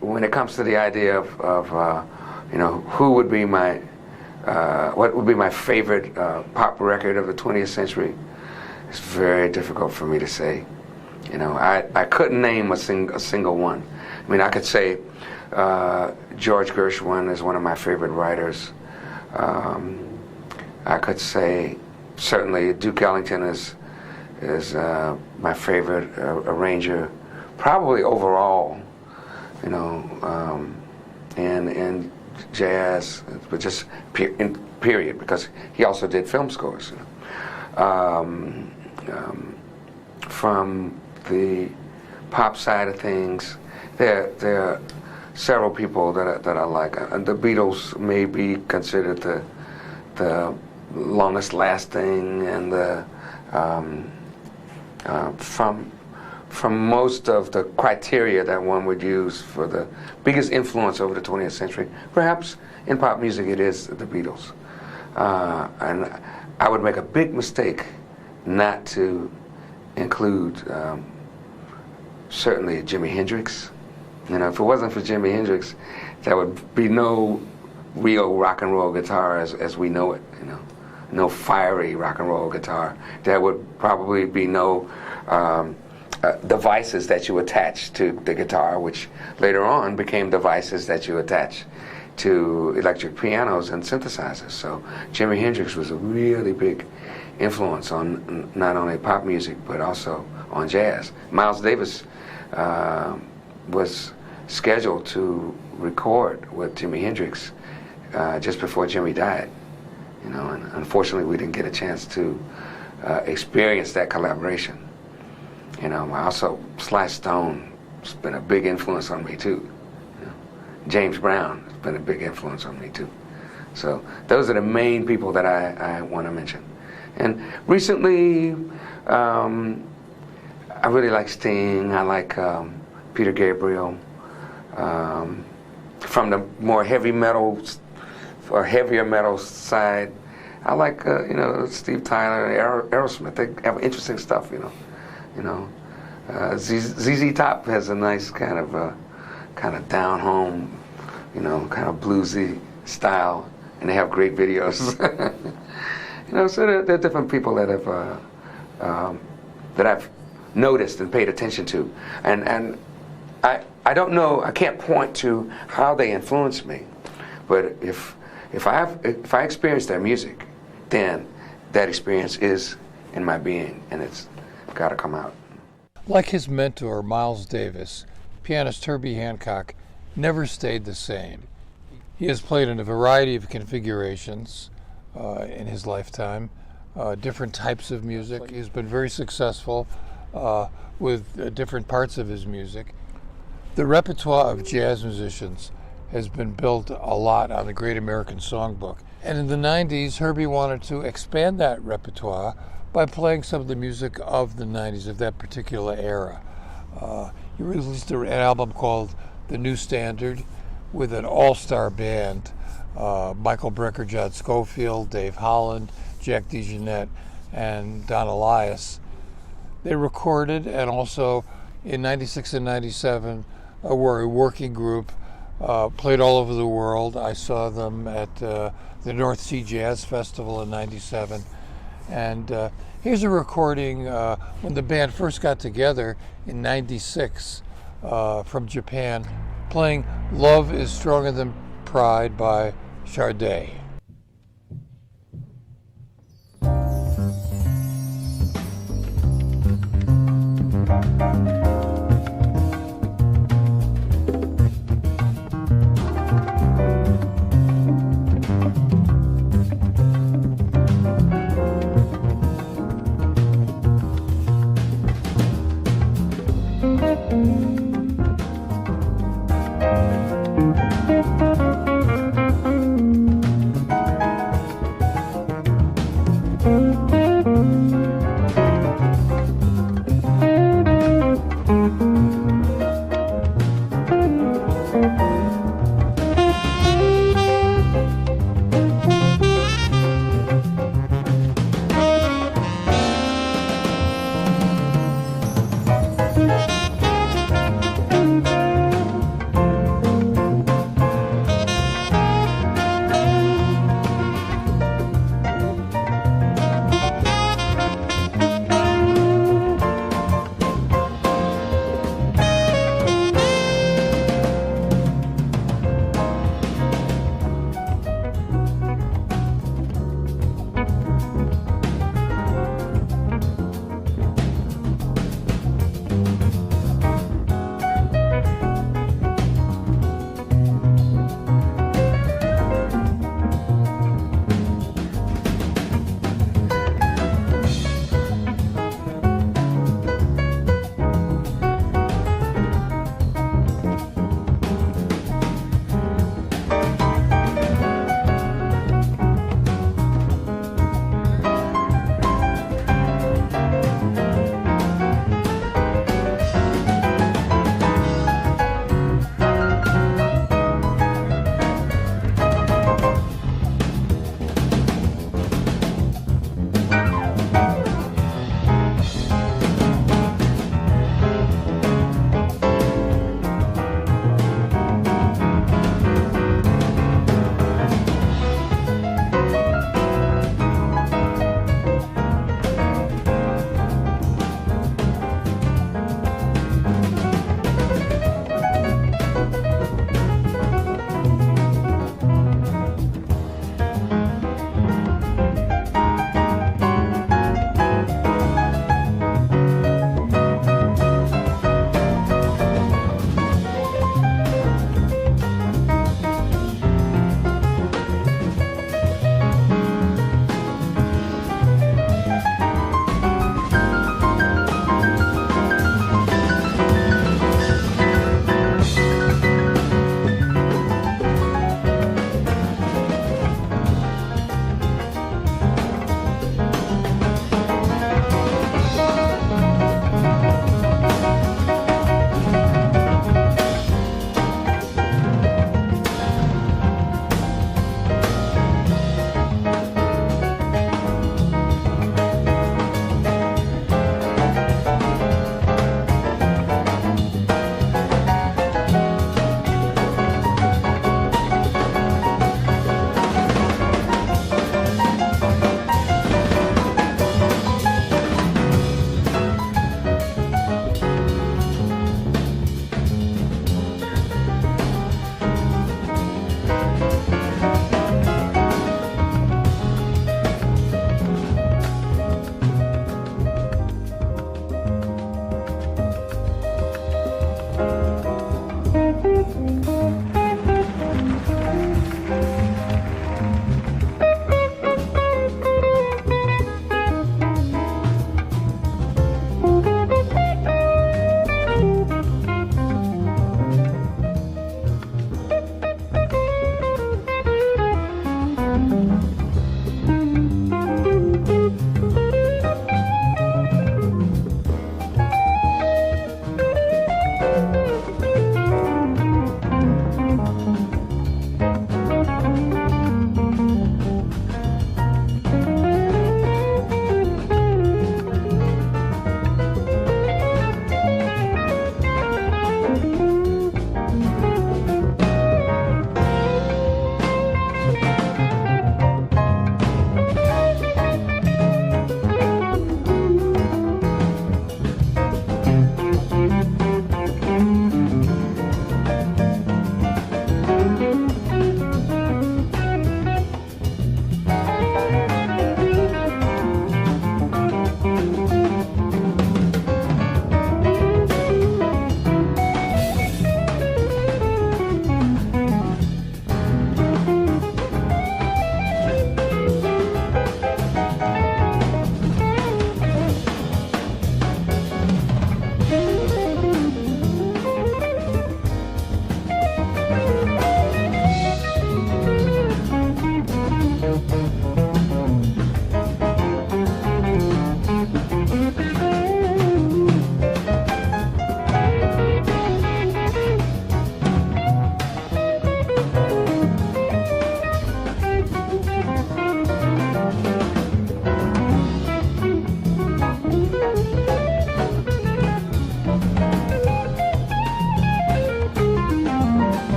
when it comes to the idea of you know, who would be my, what would be my favorite pop record of the 20th century, it's very difficult for me to say. You know, I couldn't name a single one. I mean, I could say George Gershwin is one of my favorite writers. I could say certainly Duke Ellington is my favorite arranger, probably overall. You know, and jazz, but just period, because he also did film scores. You know. From the pop side of things, there are several people that I like. The Beatles may be considered the longest lasting, and the from most of the criteria that one would use for the biggest influence over the 20th century, perhaps in pop music it is the Beatles. And I would make a big mistake not to include certainly Jimi Hendrix. You know, if it wasn't for Jimi Hendrix, there would be no real rock and roll guitar as we know it. You know, no fiery rock and roll guitar. There would probably be no devices that you attach to the guitar, which later on became devices that you attach to electric pianos and synthesizers. So Jimi Hendrix was a really big influence on not only pop music but also on jazz. Miles Davis was scheduled to record with Jimi Hendrix just before Jimmy died. You know, and unfortunately we didn't get a chance to experience that collaboration. You know, also Sly Stone has been a big influence on me too. You know, James Brown has been a big influence on me too. So those are the main people that I want to mention. And recently, I really like Sting. I like Peter Gabriel. From the more heavy metal or heavier metal side, I like you know, Steve Tyler and Aerosmith. They have interesting stuff, you know. You know, ZZ Top has a nice kind of down home, you know, kind of bluesy style, and they have great videos. You know, so there are different people that have that I've noticed and paid attention to, and I don't know, I can't point to how they influenced me, but if I experience their music, then that experience is in my being, and it's got to come out. Like his mentor, Miles Davis, pianist Herbie Hancock never stayed the same. He has played in a variety of configurations in his lifetime, different types of music. He's been very successful with different parts of his music. The repertoire of jazz musicians has been built a lot on the Great American Songbook. And in the 90s, Herbie wanted to expand that repertoire by playing some of the music of the 90s, of that particular era. He released an album called The New Standard with an all-star band, Michael Brecker, John Scofield, Dave Holland, Jack DeJohnette, and Don Alias. They recorded, and also in 96 and 97 were a working group, played all over the world. I saw them at the North Sea Jazz Festival in 97. And here's a recording when the band first got together in 96 from Japan, playing Love is Stronger Than Pride by Sade.